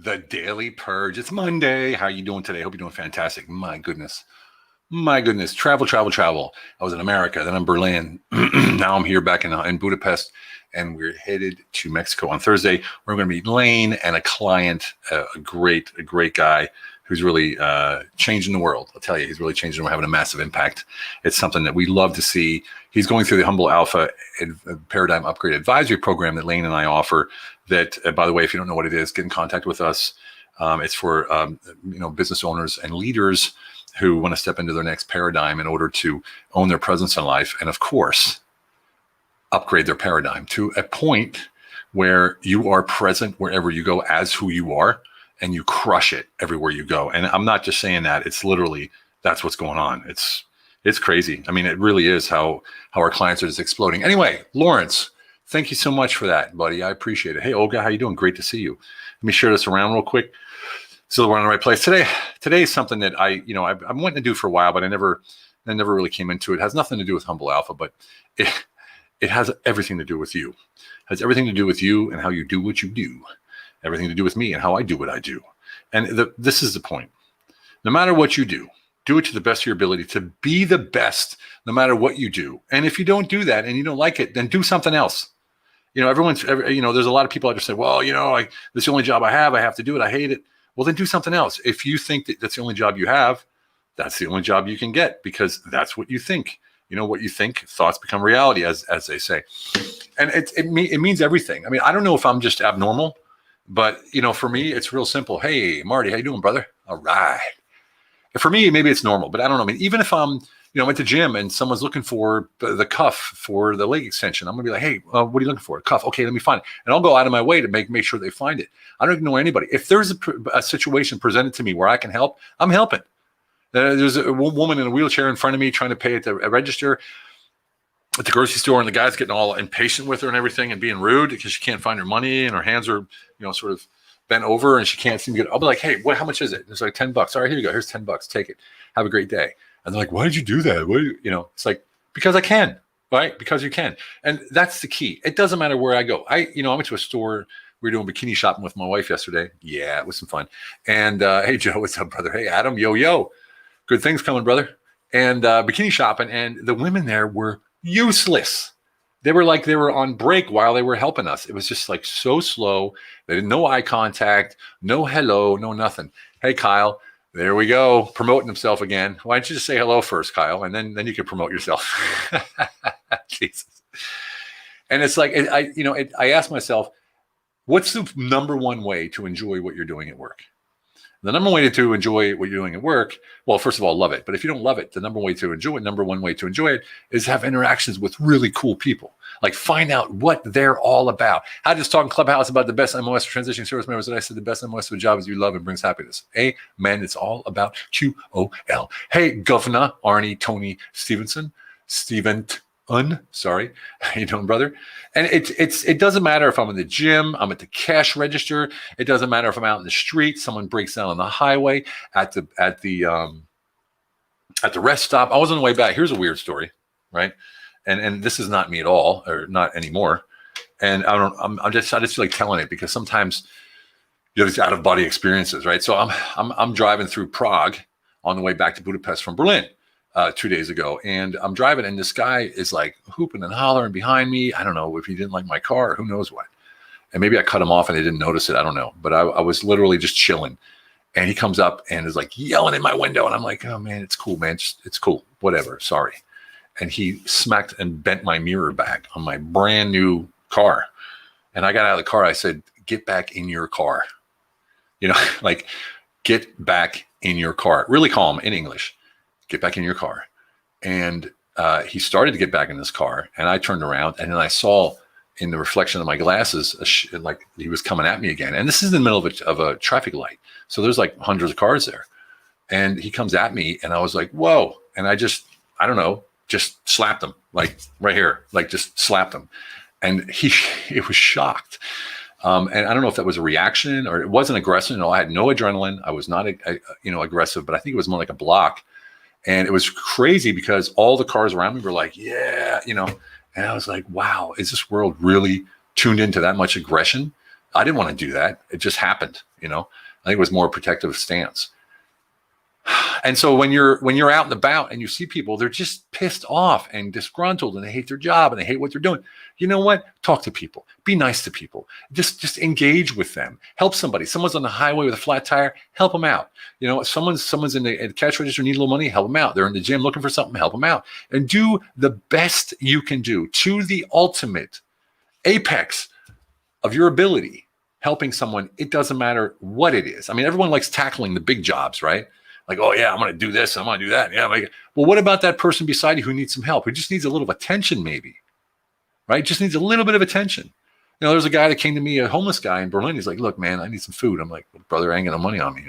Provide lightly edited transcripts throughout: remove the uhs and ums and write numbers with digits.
The Daily Purge. It's Monday. How are you doing today? Hope you're doing fantastic. My goodness. My goodness. Travel. I was in America, then in Berlin. Now I'm here back in Budapest, and we're headed to Mexico on Thursday. We're going to meet Lane and a client, a great guy who's really changing the world. I'll tell you, he's really changing. We're having a massive impact. It's something that we love to see. He's going through the Humble Alpha Paradigm Upgrade Advisory Program that Lane and I offer. That, by the way, if you don't know what it is, get in contact with us. It's for business owners and leaders who want to step into their next paradigm in order to own their presence in life, and of course, upgrade their paradigm to a point where you are present wherever you go as who you are, and you crush it everywhere you go. And I'm not just saying that; it's literally that's what's going on. It's crazy. I mean, it really is how our clients are just exploding. Anyway, Lawrence, thank you so much for that, buddy. I appreciate it. Hey, Olga, how you doing? Great to see you. Let me share this around real quick so that we're in the right place. Today is something that I'm wanting to do for a while, but I never really came into it. It has nothing to do with Humble Alpha, but it has everything to do with you. It has everything to do with you and how you do what you do. Everything to do with me and how I do what I do. And this is the point. No matter what you do it to the best of your ability to be the best, no matter what you do. And if you don't do that and you don't like it, then do something else. There's a lot of people that just say, well, this is the only job I have to do it. I hate it. Well, then do something else. If you think that that's the only job you have, that's the only job you can get because that's what you think. What you think, thoughts become reality, as they say. And it means everything. I mean, I don't know if I'm just abnormal, but, for me, it's real simple. Hey, Marty, how you doing, brother? All right. For me, maybe it's normal, but I don't know. I mean, even if I'm at the gym and someone's looking for the cuff for the leg extension, I'm going to be like, hey, what are you looking for? A cuff. Okay, let me find it. And I'll go out of my way to make sure they find it. I don't ignore anybody. If there's a situation presented to me where I can help, I'm helping. There's a woman in a wheelchair in front of me trying to pay at the register at the grocery store, and the guy's getting all impatient with her and everything and being rude because she can't find her money and her hands are, sort of bent over and she can't seem to get it. I'll be like, hey, how much is it? It's like $10. All right, here you go. Here's $10. Take it. Have a great day. And they're like, why did you do that? It's like, because I can, right? Because you can. And that's the key. It doesn't matter where I go. I went to a store. We were doing bikini shopping with my wife yesterday. Yeah, it was some fun. And hey, Joe, what's up, brother? Hey, Adam, yo. Good things coming, brother. And bikini shopping. And the women there were useless. They were on break while they were helping us. It was just like so slow. They didn't no eye contact, no hello, no nothing. Hey, Kyle. There we go, promoting himself again. Why don't you just say hello first, Kyle, and then you can promote yourself. Jesus. And it's like I ask myself, what's the number one way to enjoy what you're doing at work? The number one way to enjoy what you're doing at work, well, first of all, love it. But if you don't love it, the number one way to enjoy it is have interactions with really cool people. Like find out what they're all about. I just talked in Clubhouse about the best MOS for transitioning service members, and I said the best MOS for jobs you love and brings happiness. Amen. It's all about QOL. Hey, Governor Arnie Tony Stevenson. Sorry. How you doing, brother? And it doesn't matter if I'm in the gym, I'm at the cash register. It doesn't matter if I'm out in the street, someone breaks down on the highway, at the rest stop. I was on the way back. Here's a weird story, right? And this is not me at all, or not anymore. And I just feel like telling it because sometimes you have these out of body experiences, right? So I'm driving through Prague on the way back to Budapest from Berlin. 2 days ago, and I'm driving, and this guy is like hooping and hollering behind me. I don't know if he didn't like my car or who knows what. And maybe I cut him off and they didn't notice it. I don't know. But I was literally just chilling. And he comes up and is like yelling in my window. And I'm like, oh man, it's cool, man. It's cool. Whatever. Sorry. And he smacked and bent my mirror back on my brand new car. And I got out of the car. I said, get back in your car. Like get back in your car. Really calm in English. Get back in your car. And he started to get back in his car, and I turned around, and then I saw in the reflection of my glasses, like he was coming at me again. And this is in the middle of a traffic light. So there's like hundreds of cars there. And he comes at me, and I was like, whoa. And I just slapped him, like right here, like just slapped him. And he was shocked. And I don't know if that was a reaction or it wasn't aggression. I had no adrenaline. I was not, aggressive, but I think it was more like a block. And it was crazy because all the cars around me were like, yeah, and I was like, wow, is this world really tuned into that much aggression? I didn't want to do that. It just happened, I think it was more a protective stance. And so when you're out and about and you see people, they're just pissed off and disgruntled and they hate their job and they hate what they're doing. You know what? Talk to people. Be nice to people. Just engage with them. Help somebody. Someone's on the highway with a flat tire. Help them out. Someone's in the cash register, need a little money. Help them out. They're in the gym looking for something. Help them out. And do the best you can do to the ultimate apex of your ability. Helping someone. It doesn't matter what it is. I mean, everyone likes tackling the big jobs, right? Like, oh yeah, I'm going to do this. I'm going to do that. Yeah. Well, what about that person beside you who needs some help? Who just needs a little attention, maybe, right? Just needs a little bit of attention. There's a guy that came to me, a homeless guy in Berlin. He's like, look, man, I need some food. I'm like, well, brother, I ain't got no money on me,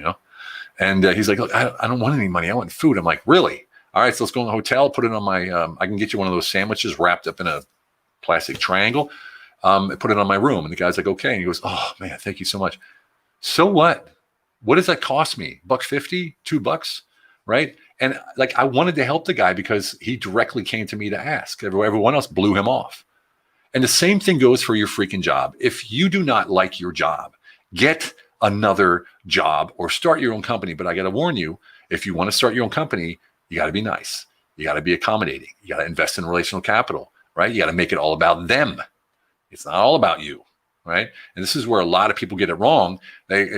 And he's like, look, I don't want any money. I want food. I'm like, really? All right, so let's go in the hotel. Put it on my, I can get you one of those sandwiches wrapped up in a plastic triangle. Put it on my room. And the guy's like, okay. And he goes, oh man, thank you so much. So what? What does that cost me? $1.50, $2, right? And like, I wanted to help the guy because he directly came to me to ask. Everyone else blew him off. And the same thing goes for your freaking job. If you do not like your job, get another job or start your own company. But I got to warn you, if you want to start your own company, you got to be nice. You got to be accommodating. You got to invest in relational capital, right? You got to make it all about them. It's not all about you. Right. And this is where a lot of people get it wrong. They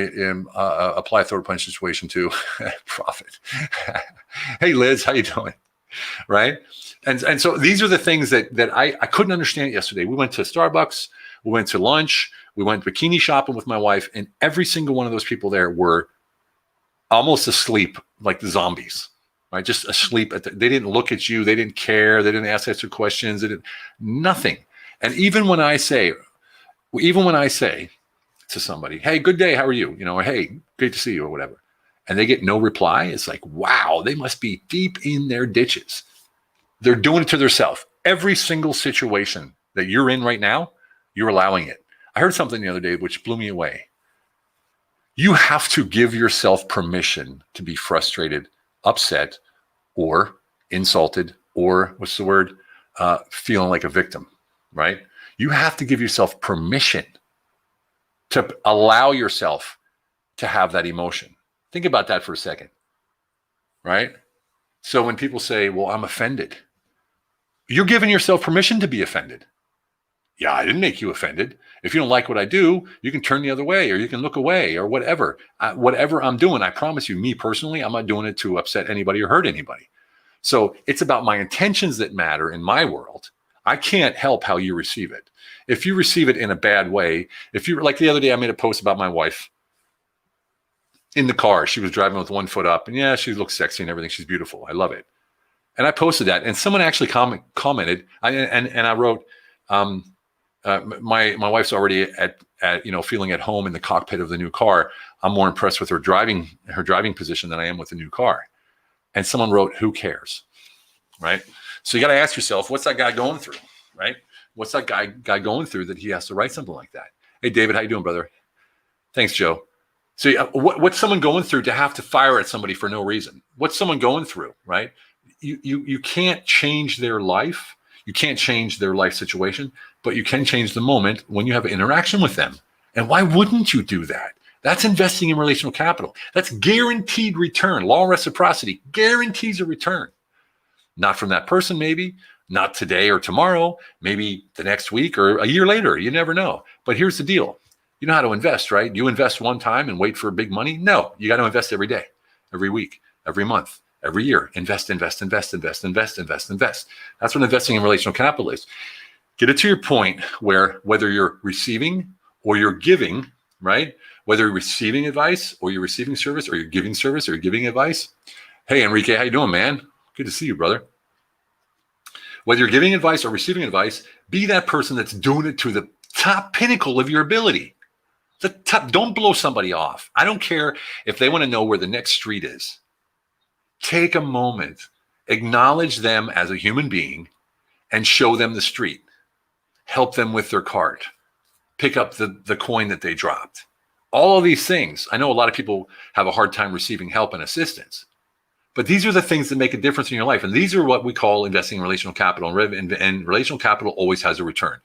apply a third punch situation to profit. Hey, Liz, how you doing? Right. And so these are the things that I couldn't understand yesterday. We went to Starbucks. We went to lunch. We went bikini shopping with my wife. And every single one of those people there were almost asleep like the zombies. Right. Just asleep. They didn't look at you. They didn't care. They didn't ask extra questions. They didn't nothing. And even when I say to somebody, hey, good day, how are you? Or hey, great to see you or whatever, and they get no reply, it's like, wow, they must be deep in their ditches. They're doing it to themselves. Every single situation that you're in right now, you're allowing it. I heard something the other day which blew me away. You have to give yourself permission to be frustrated, upset, or insulted, or what's the word? Feeling like a victim, right? You have to give yourself permission to allow yourself to have that emotion. Think about that for a second, right? So when people say, well, I'm offended, you're giving yourself permission to be offended. Yeah, I didn't make you offended. If you don't like what I do, you can turn the other way or you can look away or whatever. Whatever I'm doing, I promise you, me personally, I'm not doing it to upset anybody or hurt anybody. So it's about my intentions that matter in my world. I can't help how you receive it. If you receive it in a bad way, if you like the other day, I made a post about my wife in the car. She was driving with one foot up and yeah, she looks sexy and everything. She's beautiful. I love it. And I posted that and someone actually commented and I wrote, my wife's already at feeling at home in the cockpit of the new car. I'm more impressed with her driving position than I am with the new car. And someone wrote, who cares? Right? So you got to ask yourself, what's that guy going through, right? What's that guy going through that he has to write something like that? Hey, David, how you doing, brother? Thanks, Joe. So what's someone going through to have to fire at somebody for no reason? What's someone going through, right? You can't change their life. You can't change their life situation, but you can change the moment when you have an interaction with them. And why wouldn't you do that? That's investing in relational capital. That's guaranteed return. Law of reciprocity guarantees a return. Not from that person, maybe, not today or tomorrow, maybe the next week or a year later. You never know. But here's the deal. You know how to invest, right? You invest one time and wait for big money? No, you got to invest every day, every week, every month, every year. Invest. That's what investing in relational capital is. Get it to your point where whether you're receiving or you're giving, right? Whether you're receiving advice or you're receiving service or you're giving service or you're giving advice. Hey, Enrique, how you doing, man? Good to see you, brother. Whether you're giving advice or receiving advice, be that person that's doing it to the top pinnacle of your ability. The top. Don't blow somebody off. I don't care if they want to know where the next street is. Take a moment, acknowledge them as a human being, and show them the street. Help them with their cart. Pick up the coin that they dropped. All of these things. I know a lot of people have a hard time receiving help and assistance. But these are the things that make a difference in your life. And these are what we call investing in relational capital. And relational capital always has a return.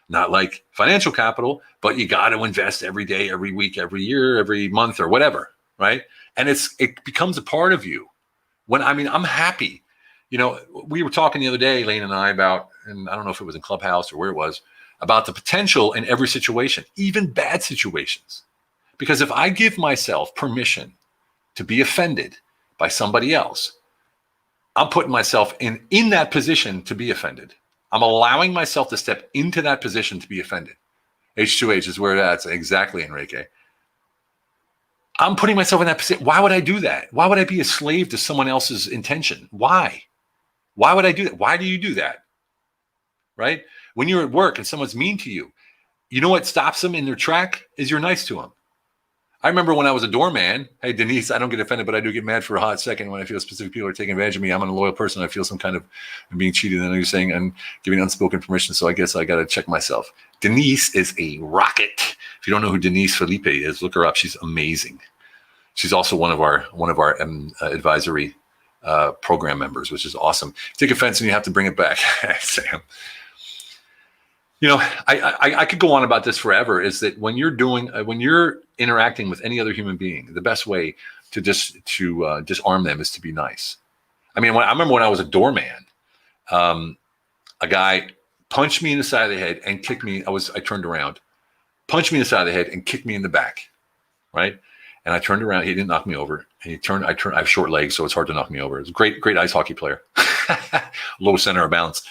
Not like financial capital, but you got to invest every day, every week, every year, every month, or whatever, right? And it becomes a part of you. I'm happy. We were talking the other day, Lane and I, about, and I don't know if it was in Clubhouse or where it was, about the potential in every situation, even bad situations. Because if I give myself permission to be offended by somebody else, I'm putting myself in that position to be offended. I'm allowing myself to step into that position to be offended. H2H is where that's exactly, Enrique. I'm putting myself in that position. Why would I do that? Why would I be a slave to someone else's intention? Why? Why would I do that? Why do you do that? Right? When you're at work and someone's mean to you, you know what stops them in their track is you're nice to them. I remember when I was a doorman. Hey, Denise, I don't get offended, but I do get mad for a hot second when I feel specific people are taking advantage of me. I'm a loyal person. I feel some kind of being cheated. And you're saying I'm giving unspoken permission. So I guess I got to check myself. Denise is a rocket. If you don't know who Denise Felipe is, look her up. She's amazing. She's also one of our advisory program members, which is awesome. Take offense and you have to bring it back, Sam. I could go on about this forever. Is that when you're interacting with any other human being, the best way to disarm them is to be nice. I remember when I was a doorman, a guy punched me in the side of the head and kicked me. I turned around, punched me in the side of the head and kicked me in the back, right? And I turned around. He didn't knock me over. And I have short legs, so it's hard to knock me over. It's a great ice hockey player, low center of balance.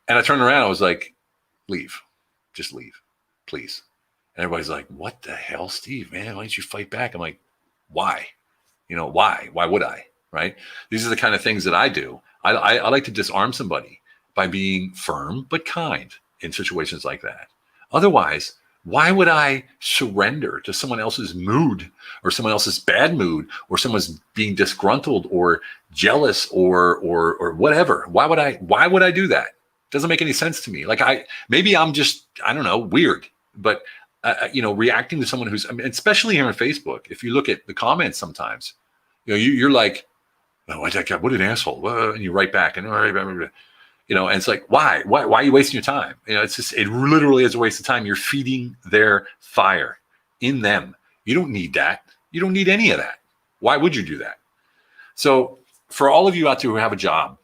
And I turned around. I was like, leave, just leave, please. And everybody's like, what the hell, Steve, man, why don't you fight back? I'm like, why? Why would I? Right? These are the kind of things that I do. I like to disarm somebody by being firm but kind in situations like that. Otherwise, why would I surrender to someone else's mood or someone else's bad mood or someone's being disgruntled or jealous or whatever? Why would I do that? Doesn't make any sense to me. Like maybe I'm just, I don't know, weird, but reacting to someone who's, especially here on Facebook, if you look at the comments sometimes, you're like, oh, what an asshole. And you write back and it's like, why are you wasting your time? It's just, it literally is a waste of time. You're feeding their fire in them. You don't need that. You don't need any of that. Why would you do that? So for all of you out there who have a job,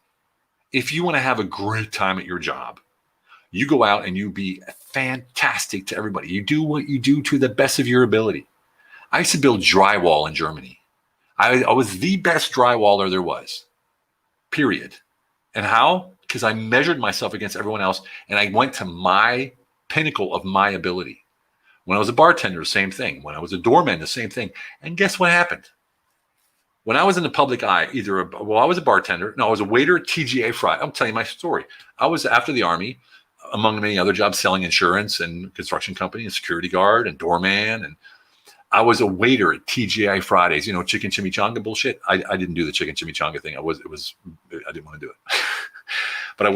if you want to have a great time at your job, you go out and you be fantastic to everybody. You do what you do to the best of your ability. I used to build drywall in Germany. I was the best drywaller there was, period. And how? Because I measured myself against everyone else and I went to my pinnacle of my ability. When I was a bartender, the same thing. When I was a doorman, the same thing. And guess what happened? When I was in the public eye, I was a bartender. No, I was a waiter at TGA Friday. I'm telling you my story. I was after the Army, among many other jobs, selling insurance and construction company and security guard and doorman. And I was a waiter at TGI Fridays, chicken chimichanga bullshit. I didn't do the chicken chimichanga thing. I didn't want to do it. But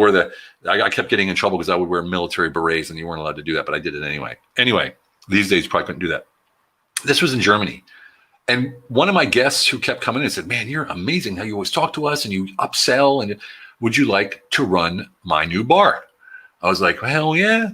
I kept getting in trouble because I would wear military berets and you weren't allowed to do that, but I did it anyway. Anyway, these days you probably couldn't do that. This was in Germany. And one of my guests who kept coming in and said, man, you're amazing how you always talk to us and you upsell. And would you like to run my new bar? I was like, hell yeah.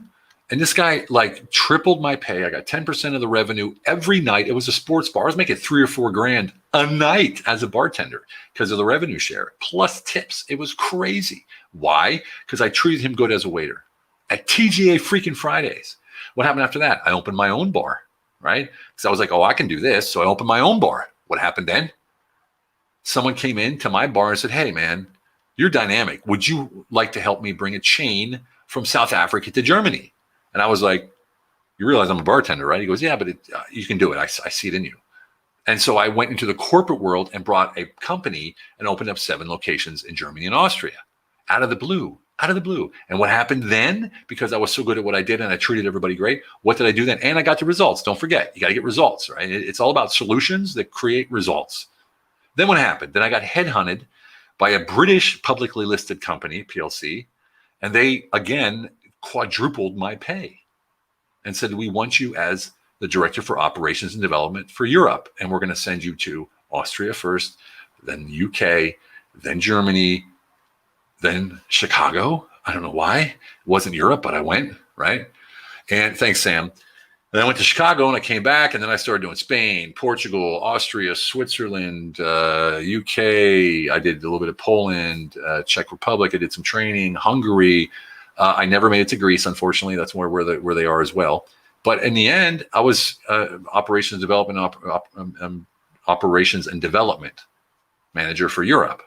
And this guy tripled my pay. I got 10% of the revenue every night. It was a sports bar. I was making $3 or $4 grand a night as a bartender because of the revenue share plus tips. It was crazy. Why? Because I treated him good as a waiter at TGA freaking Fridays. What happened after that? I opened my own bar. Right? Because I was like, oh, I can do this. So I opened my own bar. What happened then? Someone came into my bar and said, hey, man, you're dynamic. Would you like to help me bring a chain from South Africa to Germany? And I was like, you realize I'm a bartender, right? He goes, yeah, but you can do it. I see it in you. And so I went into the corporate world and brought a company and opened up 7 locations in Germany and Austria out of the blue. And what happened then, because I was so good at what I did and I treated everybody great, what did I do then? And I got the results. Don't forget, you got to get results, right? It's all about solutions that create results. Then what happened? Then I got headhunted by a British publicly listed company, PLC, and they, again, quadrupled my pay and said, we want you as the director for operations and development for Europe. And we're going to send you to Austria first, then UK, then Germany, then Chicago. I don't know why. It wasn't Europe, but I went. right? And thanks, Sam. And I went to Chicago and I came back, and then I started doing Spain, Portugal, Austria, Switzerland, UK. I did a little bit of Poland, Czech Republic. I did some training, Hungary. I never made it to Greece, unfortunately. That's where they are as well. But in the end, I was operations and development manager for Europe.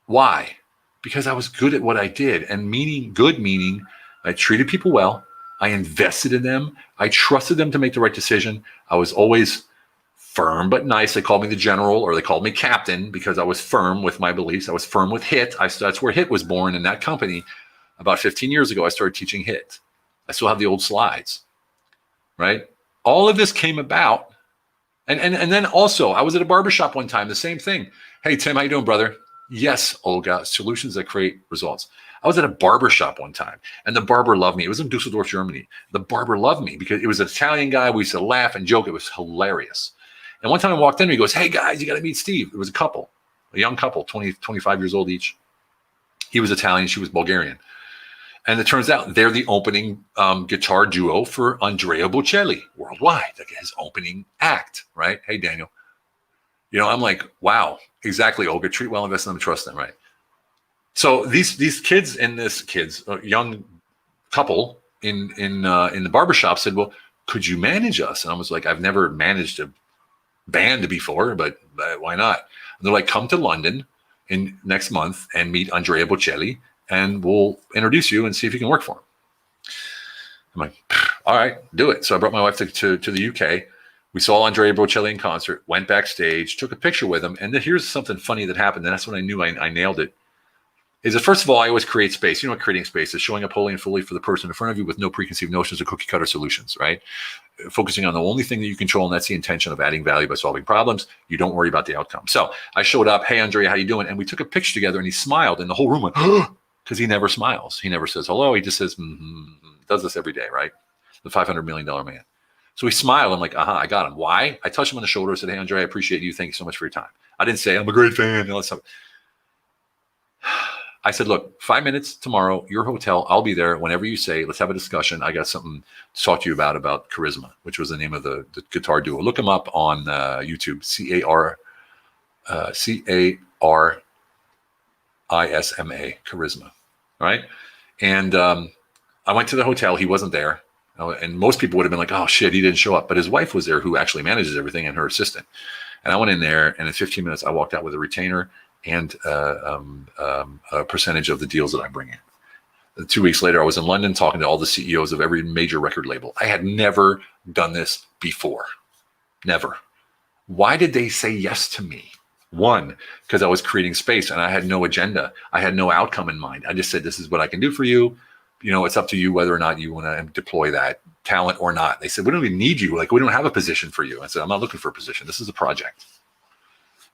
Why? Because I was good at what I did, and meaning I treated people well. I invested in them. I trusted them to make the right decision. I was always firm but nice. They called me the general, or they called me captain, because I was firm with my beliefs. I was firm with HIT. That's where HIT was born in that company. About 15 years ago, I started teaching HIT. I still have the old slides, right? All of this came about. And then also, I was at a barbershop one time, the same thing. Hey, Tim, how you doing, brother? Yes, Olga, solutions that create results. I was at a barbershop one time, and the barber loved me. It was in Dusseldorf, Germany. The barber loved me because it was an Italian guy. We used to laugh and joke. It was hilarious. And one time I walked in, and he goes, hey, guys, you got to meet Steve. It was a young couple, 20, 25 years old each. He was Italian. She was Bulgarian. And it turns out they're the opening guitar duo for Andrea Bocelli worldwide, like his opening act, right? Hey, Daniel. I'm like, wow, exactly, Olga. Treat well, invest in them, trust them, right? So these kids and young couple in the barbershop said, well, could you manage us? And I was like, I've never managed a band before, but why not? And they're like, come to London in next month and meet Andrea Bocelli, and we'll introduce you and see if you can work for him. I'm like, all right, do it. So I brought my wife to the UK. We saw Andrea Bocelli in concert, went backstage, took a picture with him. And then here's something funny that happened. And that's when I knew I nailed it. Is that, first of all, I always create space. You know what creating space is? Showing up wholly and fully for the person in front of you with no preconceived notions or cookie cutter solutions, right? Focusing on the only thing that you control, and that's the intention of adding value by solving problems. You don't worry about the outcome. So I showed up, hey, Andrea, how you doing? And we took a picture together, and he smiled, and the whole room went, because he never smiles. He never says hello. He just says, does this every day, right? The $500 million man. So he smiled. I'm like, I got him. Why? I touched him on the shoulder. I said, hey, Andrea, I appreciate you. Thank you so much for your time. I didn't say, I'm a great fan. And all that stuff. I said, look, 5 minutes tomorrow, your hotel, I'll be there whenever you say, let's have a discussion. I got something to talk to you about Charisma, which was the name of the guitar duo. Look them up on YouTube, Carisma, Charisma, right? And I went to the hotel. He wasn't there. And most people would have been like, oh, shit, he didn't show up. But his wife was there, who actually manages everything, and her assistant. And I went in there, and in 15 minutes, I walked out with a retainer and a percentage of the deals that I bring in. 2 weeks later, I was in London talking to all the CEOs of every major record label. I had never done this before. Never. Why did they say yes to me? One, because I was creating space and I had no agenda. I had no outcome in mind. I just said, this is what I can do for you. It's up to you whether or not you want to deploy that talent or not. They said, we don't even need you. Like, we don't have a position for you. I said, I'm not looking for a position. This is a project.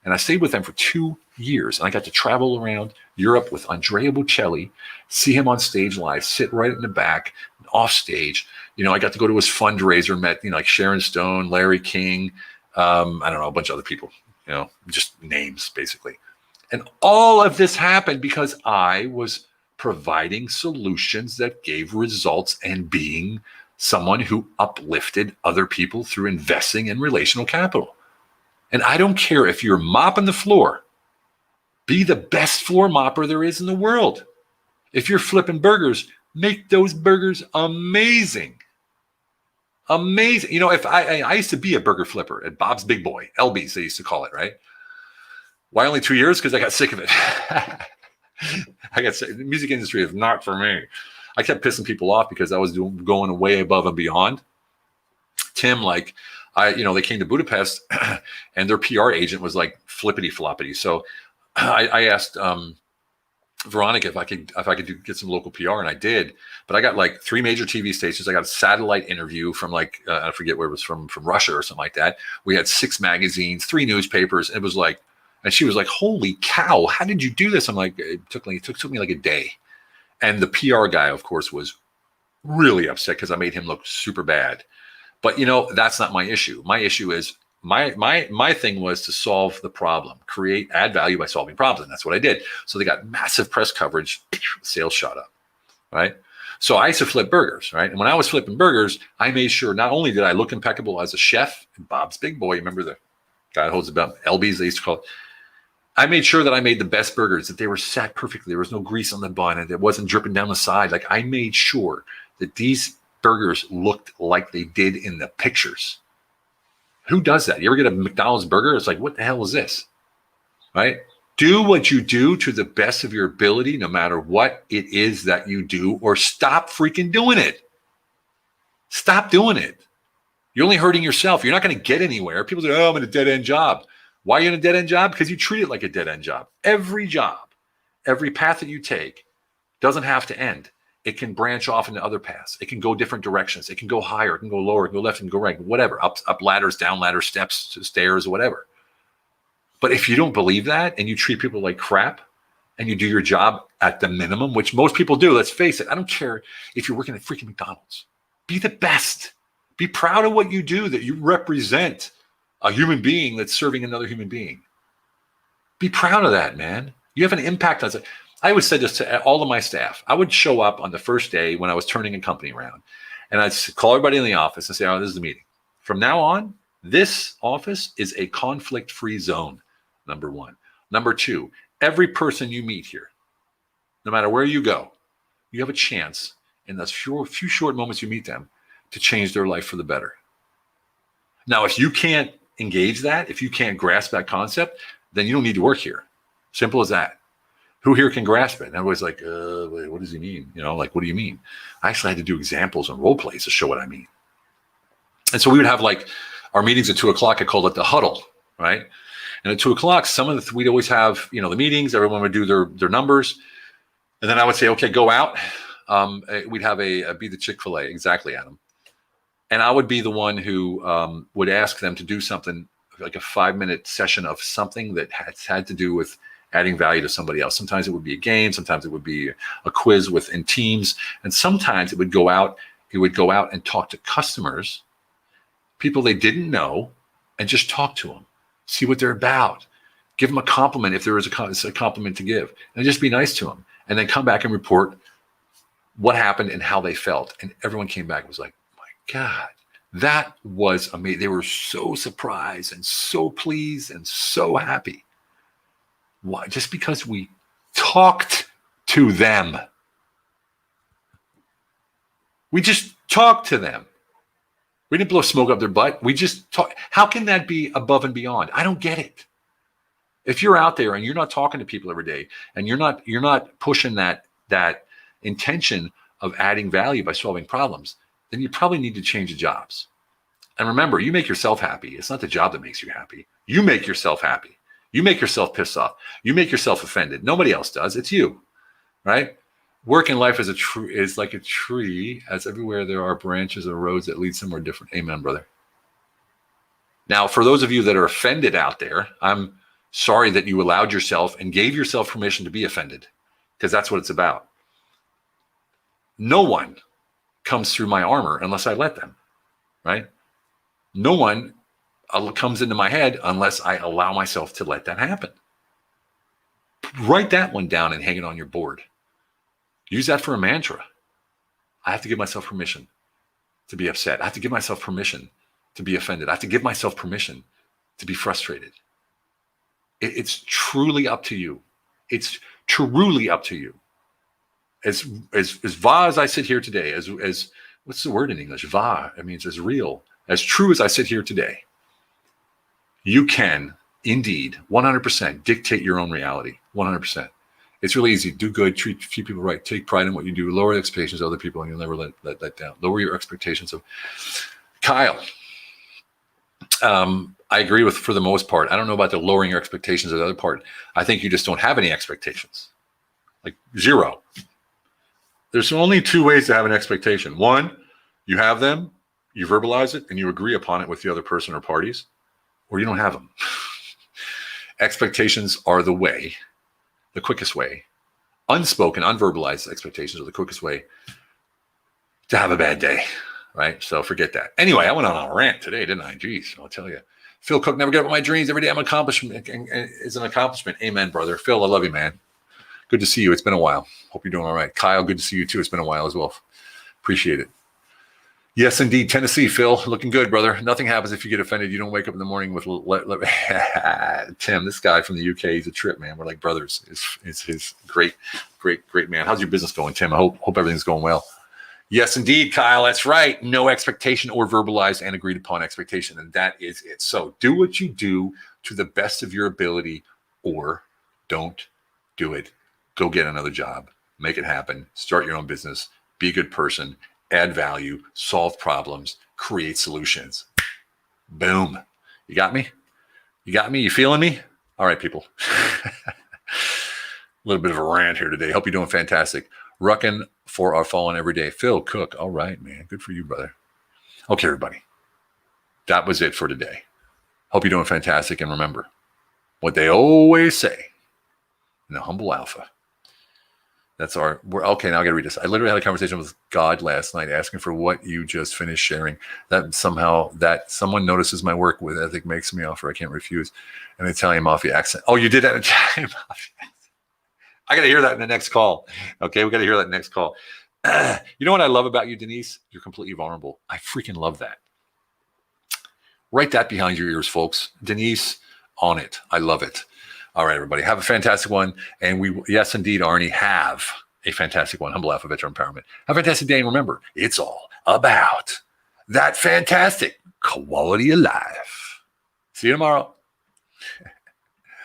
And I stayed with them for 2 years. And I got to travel around Europe with Andrea Bocelli, see him on stage live, sit right in the back, off stage. I got to go to his fundraiser, met, like Sharon Stone, Larry King, I don't know, a bunch of other people, just names basically. And all of this happened because I was providing solutions that gave results and being someone who uplifted other people through investing in relational capital. And I don't care if you're mopping the floor, be the best floor mopper there is in the world. If you're flipping burgers, make those burgers amazing. Amazing. If I used to be a burger flipper at Bob's Big Boy, LB's, they used to call it, right? Why only 2 years? Because I got sick of it. I got sick. The music industry is not for me. I kept pissing people off because I was going way above and beyond. Tim, they came to Budapest and their PR agent was like flippity floppity. So I asked Veronica if I could get some local PR, and I did. But I got like 3 major TV stations. I got a satellite interview from I forget where it was, from Russia or something like that. We had 6 magazines, 3 newspapers. It was like, and she was like, holy cow, how did you do this? I'm like, it took me like a day. And the PR guy, of course, was really upset because I made him look super bad. But that's not my issue. My issue is my thing was to solve the problem, add value by solving problems. And that's what I did. So they got massive press coverage, sales shot up, right? So I used to flip burgers, right? And when I was flipping burgers, I made sure not only did I look impeccable as a chef, Bob's Big Boy, remember the guy that holds about LBs, they used to call it. I made sure that I made the best burgers, that they were set perfectly. There was no grease on the bun and it wasn't dripping down the side. Like I made sure that these burgers looked like they did in the pictures. Who does that? You ever get a McDonald's burger? It's like, what the hell is this? Right? Do what you do to the best of your ability, no matter what it is that you do, or stop freaking doing it. Stop doing it. You're only hurting yourself. You're not going to get anywhere. People say, oh, I'm in a dead-end job. Why are you in a dead-end job? Because you treat it like a dead-end job. Every job, every path that you take doesn't have to end. It can branch off into other paths. It can go different directions. It can go higher. It can go lower. It can go left. It can go right. Whatever. Up ladders, down ladders, steps, stairs, whatever. But if you don't believe that and you treat people like crap and you do your job at the minimum, which most people do, let's face it, I don't care if you're working at freaking McDonald's. Be the best. Be proud of what you do, that you represent a human being that's serving another human being. Be proud of that, man. You have an impact on it. I always said this to all of my staff. I would show up on the first day when I was turning a company around, and I'd call everybody in the office and say, oh, this is the meeting. From now on, this office is a conflict-free zone. Number one. Number two, every person you meet here, no matter where you go, you have a chance in those few short moments you meet them to change their life for the better. Now, if you can't engage that, if you can't grasp that concept, then you don't need to work here. Simple as that. Who here can grasp it? And everybody's like, wait, what does he mean? You know, like, what do you mean? I actually had to do examples and role plays to show what I mean. And so we would have like our meetings at 2:00. I called it the huddle, right? And at 2:00, we'd always have, you know, the meetings, everyone would do their numbers. And then I would say, okay, go out. We'd have be the Chick-fil-A. Exactly, Adam. And I would be the one who would ask them to do something like a 5-minute session of something that had to do with adding value to somebody else. Sometimes it would be a game. Sometimes it would be a quiz within teams. And sometimes it would go out and talk to customers, people they didn't know, and just talk to them. See what they're about. Give them a compliment if there is a compliment to give. And just be nice to them. And then come back and report what happened and how they felt. And everyone came back and was like, my God, that was amazing. They were so surprised and so pleased and so happy. Why? Just because we talked to them. We just talked to them. We didn't blow smoke up their butt. We just talk. How can that be above and beyond? I don't get it. If you're out there and you're not talking to people every day and you're not pushing that intention of adding value by solving problems, then you probably need to change the jobs. And remember, you make yourself happy. It's not the job that makes you happy. You make yourself happy. You make yourself pissed off. You make yourself offended. Nobody else does. It's you, right? Work in life is like a tree, as everywhere there are branches or roads that lead somewhere different. Amen, brother. Now, for those of you that are offended out there, I'm sorry that you allowed yourself and gave yourself permission to be offended, because that's what it's about. No one comes through my armor unless I let them, right? No one comes into my head unless I allow myself to let that happen. Write that one down and hang it on your board. Use that for a mantra. I have to give myself permission to be upset. I have to give myself permission to be offended. I have to give myself permission to be frustrated. It's truly up to you. It's truly up to you. As va as I sit here today, as what's the word in English? Va, it means as real, as true as I sit here today. You can indeed 100% dictate your own reality. 100%. It's really easy. Do good, treat people right, take pride in what you do, lower expectations of other people, and you'll never let that down. Lower your expectations of Kyle. I agree with, for the most part. I don't know about the lowering your expectations of the other part. I think you just don't have any expectations. Like zero. There's only two ways to have an expectation. One, you have them, you verbalize it, and you agree upon it with the other person or parties, or you don't have them. Expectations are the way, the quickest way. Unspoken, unverbalized expectations are the quickest way to have a bad day, right? So forget that. Anyway, I went on a rant today, didn't I? Jeez, I'll tell you. Phil Cook, never give up my dreams. Every day I'm an accomplishment is an accomplishment. Amen, brother. Phil, I love you, man. Good to see you. It's been a while. Hope you're doing all right. Kyle, good to see you too. It's been a while as well. Appreciate it. Yes, indeed. Tennessee, Phil, looking good, brother. Nothing happens if you get offended. You don't wake up in the morning with Tim, this guy from the UK. He's a trip, man. We're like brothers. It's his great man. How's your business going, Tim? I hope everything's going well. Yes, indeed, Kyle. That's right. No expectation or verbalized and agreed upon expectation. And that is it. So do what you do to the best of your ability, or don't do it. Go get another job. Make it happen. Start your own business. Be a good person. Add value. Solve problems. Create solutions. Boom. You got me? You got me? You feeling me? All right, people. A little bit of a rant here today. Hope you're doing fantastic. Rucking for our fallen every day. Phil Cook. All right, man. Good for you, brother. Okay, everybody. That was it for today. Hope you're doing fantastic. And remember what they always say in the Humble Alpha. Okay, now I got to read this. I literally had a conversation with God last night asking for what you just finished sharing. That someone notices my work with ethic makes me offer I can't refuse. An Italian mafia accent. Oh, you did that Italian mafia accent. I got to hear that in the next call. Okay, we got to hear that in the next call. You know what I love about you, Denise? You're completely vulnerable. I freaking love that. Write that behind your ears, folks. Denise, on it. I love it. All right, everybody. Have a fantastic one. And yes, indeed, Arnie, have a fantastic one. Humble Alpha Veteran Empowerment. Have a fantastic day. And remember, it's all about that fantastic quality of life. See you tomorrow.